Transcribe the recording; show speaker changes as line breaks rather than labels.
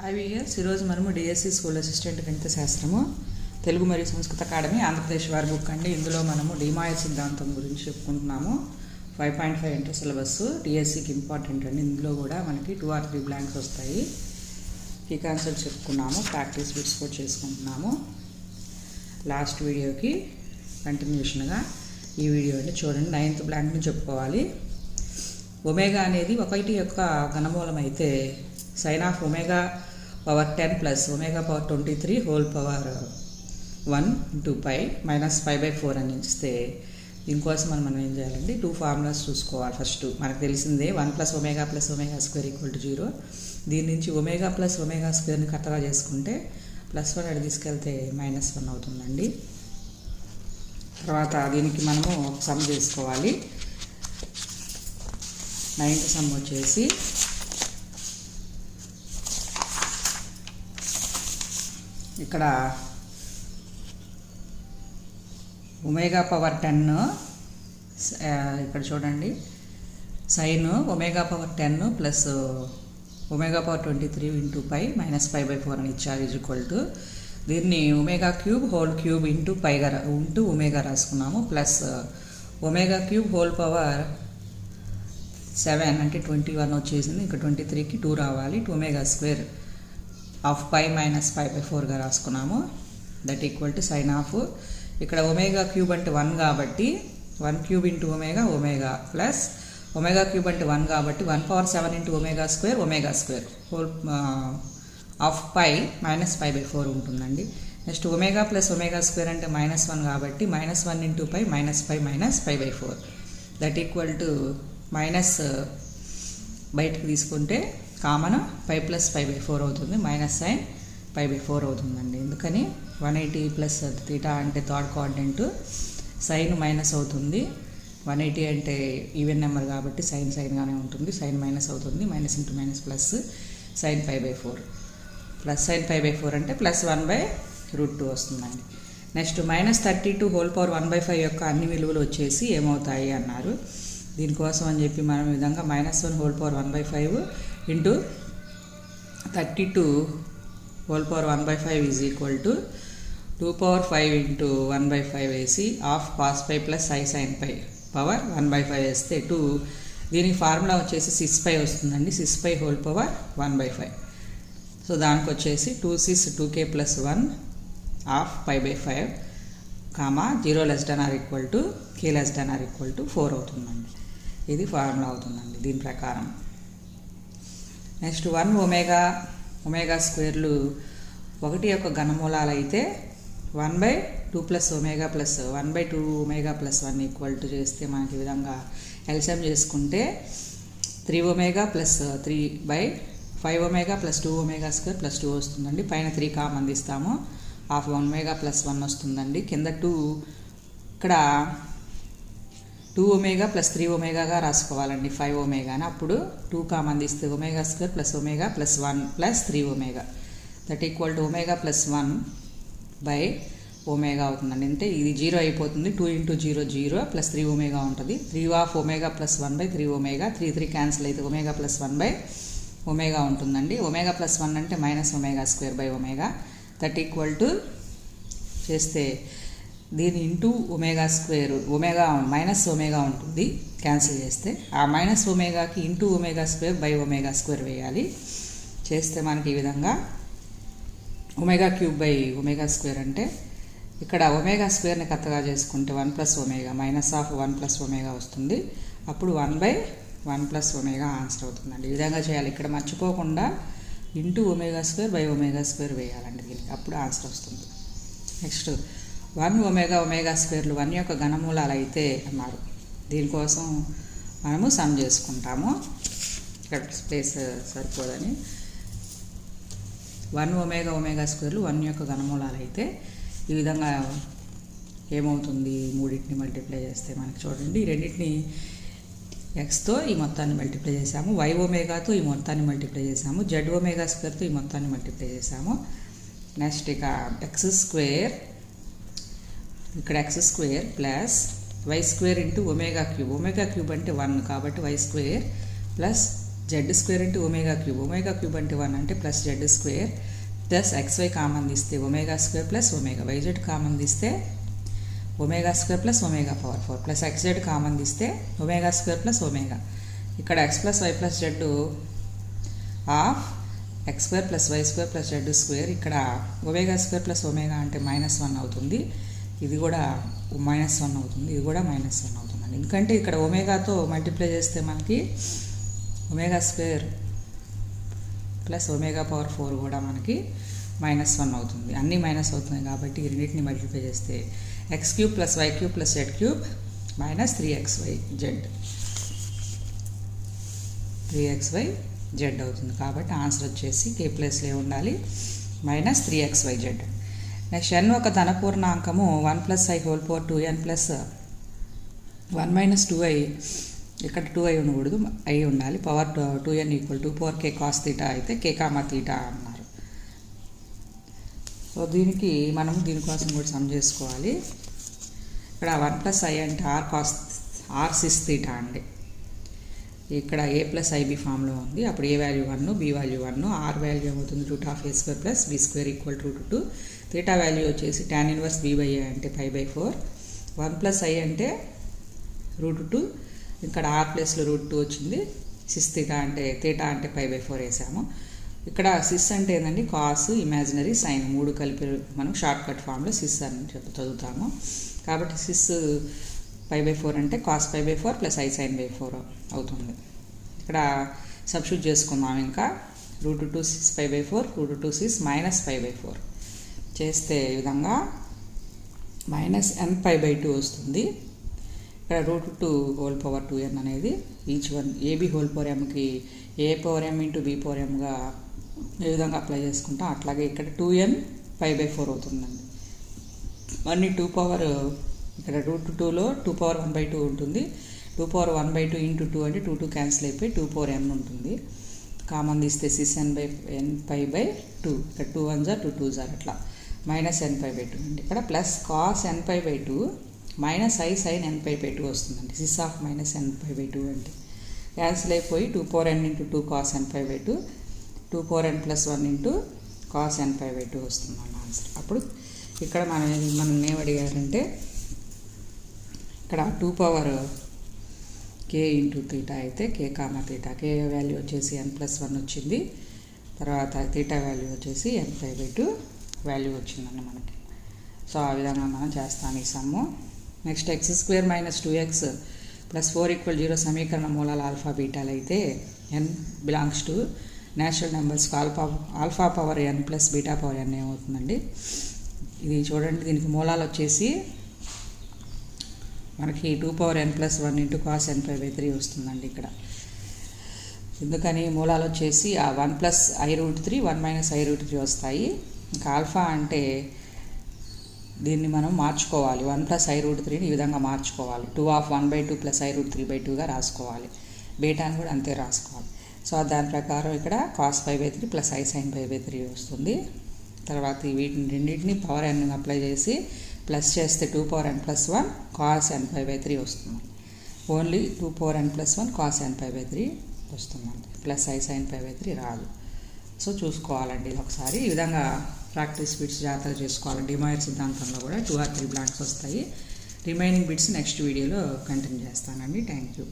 IVS ఈరోజు మనము DSC school assistant గణిత శాస్త్రము తెలుగు మరియు సంస్కృత అకాడమీ ఆంధ్రప్రదేశ్ వారి బుక్ అండి. ఇందులో మనము డిమాయర్ సిద్ధాంతం గురించి చెప్పుకుంటున్నాము. 5.5 ఇంటర్ సిలబస్ డిఎస్సికి ఇంపార్టెంట్ అండి. ఇందులో కూడా మనకి 2 or 3 బ్లాంక్స్ వస్తాయి. కీ కాన్సెప్ట్ చెప్పుకున్నాము, ప్రాక్టీస్ బిట్స్ కూడా చేసుకుంటున్నాము. లాస్ట్ వీడియోకి కంటిన్యూషన్గా ఈ వీడియోని చూడండి. 9th బ్లాంక్ని చెప్పుకోవాలి. ఒమేగా అనేది ఒకటి యొక్క ఘనమూలం అయితే sin of omega power 10 plus omega power 23 whole power 1 into pi minus pi by 4 అని ఇస్తే దీనికోసం మనం ఏం చేయాలండి, 2 ఫార్ములాస్ చూసుకోవాలి. ఫస్ట్ మనకు తెలిసిందే 1 plus omega plus omega square equal to 0. దీని నుంచి omega plus omega squareని కట్టగా చేసుకుంటే +1 అక్కడ తీసుకెళ్తే -1 అవుతుందండి. తర్వాత దీనికి మనము సమ్ చేసుకోవాలి. 9th సమ్ వచ్చేసి ఇక్కడ ఒమేగా పవర్ 10 ఇక్కడ చూడండి, sine omega power 10 plus omega power 23 into pi minus pi by 4 అని ఇచ్చారు. ఈక్వల్ టు దీన్ని omega cube whole cube into పైగా ఇంటూ ఒమేగా రాసుకున్నాము. Plus omega cube whole power 7 అంటే 21 వచ్చేసింది. ఇంకా 23కి 2 రావాలి. 2 omega square of pi minus pi by 4గా రాసుకున్నాము. That equal to sine of ఇక్కడ ఒమేగా క్యూబ్ అంటే 1 కాబట్టి 1 cube into omega omega plus omega cube అంటే 1 కాబట్టి 1 power 7 into omega square whole of pi minus pi by 4 ఉంటుందండి. Next omega plus omega square అంటే -1 కాబట్టి -1 into pi minus pi by 4 that equal to minus బయటకు తీసుకుంటే common pi plus pi by 4 అవుతుంది. Minus sign pi by 4 అవుతుందండి. ఎందుకని 180 plus theta అంటే third coordinate, sine minus అవుతుంది. 180 అంటే ఈవెన్ నెంబర్ కాబట్టి సైన్గానే ఉంటుంది. సైన్ మైనస్ అవుతుంది. Minus into minus plus sine pi by 4 plus sine pi by 4 అంటే +1/√2 వస్తుందండి. నెక్స్ట్ -32 హోల్ పవర్ 1/5 యొక్క అన్ని విలువలు వచ్చేసి ఏమవుతాయి అన్నారు. దీనికోసం అని చెప్పి మనం ఈ విధంగా -1 whole power 1/5 into 32 whole power 1/5 is equal to 2 power 5 into 1/5 వేసి of cos pi plus i sine pi power 1/5 వేస్తే 2, దీనికి ఫార్ములా వచ్చేసి 6π వస్తుందండి. 6π హోల్ పవర్ 1/5. సో దానికి వచ్చేసి 2 6 2k + 1 of pi by 5 comma 0 <= k <= 4 అవుతుందండి. ఇది ఫార్ములా అవుతుందండి దీని ప్రకారం. నెక్స్ట్ 1 ఒమేగా స్క్వేర్లు ఒకటి యొక్క ఘనమూలాలు అయితే 1/2 + omega plus 1/2 omega + 1 equal to చేస్తే మనకి ఈ విధంగా ఎల్సిఎం చేసుకుంటే 3 ఒమేగా + 3/5 ఒమేగా + 2 ఒమేగా స్క్వేర్ + 2 వస్తుందండి. పైన 3 కామన్ తీస్తాము. హాఫ్ ఒమేగా + 1 వస్తుందండి. కింద 2 ఇక్కడ 2 ఒమేగా + 3 ఒమేగాగా రాసుకోవాలండి. 5 ఒమేగాని అప్పుడు 2 కామన్ తీస్తే omega square + omega + 1 + 3 omega that equal to omega + 1 by omega అవుతుందండి. అంటే ఇది 0 అయిపోతుంది. 2 ఇంటూ 0 0 + 3 ఒమేగా ఉంటుంది. 3 ఆఫ్ ఒమేగా + 1/3 ఒమేగా 3 క్యాన్సిల్ అయితే ఒమేగా + 1 ఒమేగా ఉంటుందండి. ఒమేగా + 1 అంటే -omega square by omega that equal to చేస్తే దీని into omega square omega minus omega ఉంటుంది క్యాన్సిల్ చేస్తే. ఆ మైనస్ ఒమేగాకి into omega square by omega square వేయాలి. చేస్తే మనకి ఈ విధంగా omega cube by omega square అంటే ఇక్కడ ఒమేగా స్క్వేర్ని కత్తగా చేసుకుంటే 1 + ఒమేగా -1 + ఒమేగా వస్తుంది. అప్పుడు 1/1 + ఒమేగా ఆన్సర్ అవుతుందండి. ఈ విధంగా చేయాలి. ఇక్కడ మర్చిపోకుండా into omega square by omega square వేయాలండి దీనికి, అప్పుడు ఆన్సర్ వస్తుంది. నెక్స్ట్ 1 ఒమేగా స్క్వేర్లు 1 యొక్క ఘనమూలాలు అయితే అన్నారు. దీనికోసం మనము సమ్ చేసుకుంటాము. ఇక్కడ స్పేస్ సరిపోదని 1 ఒమేగా స్క్వేర్లు 1 యొక్క ఘనమూలాలు అయితే ఈ విధంగా ఏమవుతుంది, మూడింటిని మల్టిప్లై చేస్తే మనకి చూడండి, ఈ రెండింటిని ఎక్స్తో ఈ మొత్తాన్ని మల్టిప్లై చేసాము, వై ఒమేగాతో ఈ మొత్తాన్ని మల్టిప్లై చేసాము, జెడ్ ఒమేగా స్క్వేర్తో ఈ మొత్తాన్ని మల్టిప్లై చేసాము. నెక్స్ట్ ఇక x స్క్వేర్ ఇక్కడ x square plus y square into omega cube అంటే 1 కాబట్టి y square plus zed square అంటే ఒమేగా క్యూబ్ అంటే 1 అంటే plus zed square plus XY common తీస్తే omega square plus omega, YZ common తీస్తే omega square plus omega power 4 plus XZ common తీస్తే omega square plus omega. ఇక్కడ x plus y plus zed of x square plus y square plus zed square. ఇక్కడ omega square plus omega అంటే -1 అవుతుంది, ఇది కూడా -1 అవుతుంది, ఇది కూడా -1 అవుతుందండి. ఎందుకంటే ఇక్కడ ఒమేగాతో మల్టిప్లై చేస్తే మనకి omega square plus omega power 4 కూడా మనకి -1 అవుతుంది. అన్నీ మైనస్ అవుతున్నాయి కాబట్టి ఈ రెండింటిని మల్టిప్లై చేస్తే x³ plus y³ plus z³ -3xyz అవుతుంది. కాబట్టి ఆన్సర్ వచ్చేసి k ప్లేస్లో ఉండాలి -3xyz. నెక్స్ట్ n ఒక ధనపూర్ణాంకము 1 + i whole power 2n plus 1 - 2i, ఇక్కడ 2i ఉండకూడదు, i ఉండాలి. Power 2n = 2 power k cos θ అయితే k, θ అన్నారు. సో దీనికి మనం దీనికోసం కూడా సమ్ చేసుకోవాలి. ఇక్కడ 1 + i అంటే r sin θ అండి. ఇక్కడ a + ib ఫామ్లో ఉంది. అప్పుడు a value 1, b value 1, r value ఏమవుతుంది √a² + b² = √2. θ వాల్యూ వచ్చేసి tan 1 b/a అంటే π/4. 1 + i అంటే √2, ఇక్కడ r ప్లేస్లో √2 వచ్చింది. సిస్ θ అంటే π/4 వేసాము. ఇక్కడ సిస్ అంటే ఏంటండి కాస్, ఇమాజినరీ, సైన్ 3 కలిపి మనం షార్ట్ కట్ ఫామ్లో సిస్ అని చదువుతాము. కాబట్టి సిస్ π/4 అంటే cos π/4 + i sin π/4 అవుతుంది. ఇక్కడ సబ్స్టిట్యూట్ చేసుకుందాం. ఇంకా √2 sis π/4 √2 sis -π/4 చేస్తే ఈ విధంగా -nπ/2 వస్తుంది. ఇక్కడ √2 హోల్ పవర్ 2n అనేది each one ab whole power mకి a/m × b/mగా ఏ విధంగా అప్లై చేసుకుంటాం అట్లాగే ఇక్కడ 2n π/4 అవుతుందండి. మళ్ళీ 2 పవర్ ఇక్కడ √2లో 2 పవర్ 1/2 ఉంటుంది. 2 పవర్ 1/2 × 2 అంటే 2 క్యాన్సిల్ అయిపోయి 2 పవర్ n ఉంటుంది. కామన్ తీస్తే sis nπ/2, ఇక్కడ 2 1 * 2 2 అట్లా -nπ/2 అండి. ఇక్కడ plus cos nπ/2 -i sin nπ/2 వస్తుందండి. సిస్ ఆఫ్ -nπ/2 అంటే క్యాన్సిల్ అయిపోయి 2 power n × 2 cos nπ/2 2 power n + 1 × cos nπ/2 వస్తుందండి ఆన్సర్. అప్పుడు ఇక్కడ మనం ఏమడిగారంటే ఇక్కడ 2 పవర్ k × θ అయితే k, θ. k వాల్యూ వచ్చేసి n+1 వచ్చింది. తర్వాత θ వాల్యూ వచ్చేసి nπ/2 వాల్యూ వచ్చిందండి మనకి. సో ఆ విధంగా మనం చేస్తాను ఈ సమ్ము. నెక్స్ట్ x² - 2x + 4 = 0 సమీకరణ మూలాలు ఆల్ఫా బీటాలు అయితే n బిలాంగ్స్ టు న్యాచురల్ నెంబర్స్కి alpha power n + beta power n ఏమవుతుందండి. ఇది చూడండి, దీనికి మూలాలు వచ్చేసి మనకి 2 పవర్ n + 1 × cos nπ/3 వస్తుందండి. ఇక్కడ ఎందుకని మూలాలు వచ్చేసి ఆ 1 + i√3 1 - i√3 వస్తాయి. ఇంకా ఆల్ఫా అంటే దీన్ని మనం మార్చుకోవాలి, 1 + i√3ని ఈ విధంగా మార్చుకోవాలి. 2/1/2 + i√3/2గా రాసుకోవాలి. బీటాని కూడా అంతే రాసుకోవాలి. సో దాని ప్రకారం ఇక్కడ cos π/3 + i sin π/3 వస్తుంది. తర్వాత వీటిని రెండింటిని పవర్ n అప్లై చేసి ప్లస్ చేస్తే 2 పవర్ n + 1 cos nπ/3 వస్తుంది. Only 2 power n + 1 cos nπ/3 వస్తుందండి, ప్లస్ i sin π/3 రాదు. సో చూసుకోవాలండి ఇది ఒకసారి. ఈ విధంగా ప్రాక్టీస్ బిట్స్ జాగ్రత్తగా చేసుకోవాలి. డిమాయిర్ సిద్ధాంతంలో కూడా 2 or 3 బ్లాంక్స్ వస్తాయి. రిమైనింగ్ బిట్స్ నెక్స్ట్ వీడియోలో కంటిన్యూ చేస్తానండి. Thank you.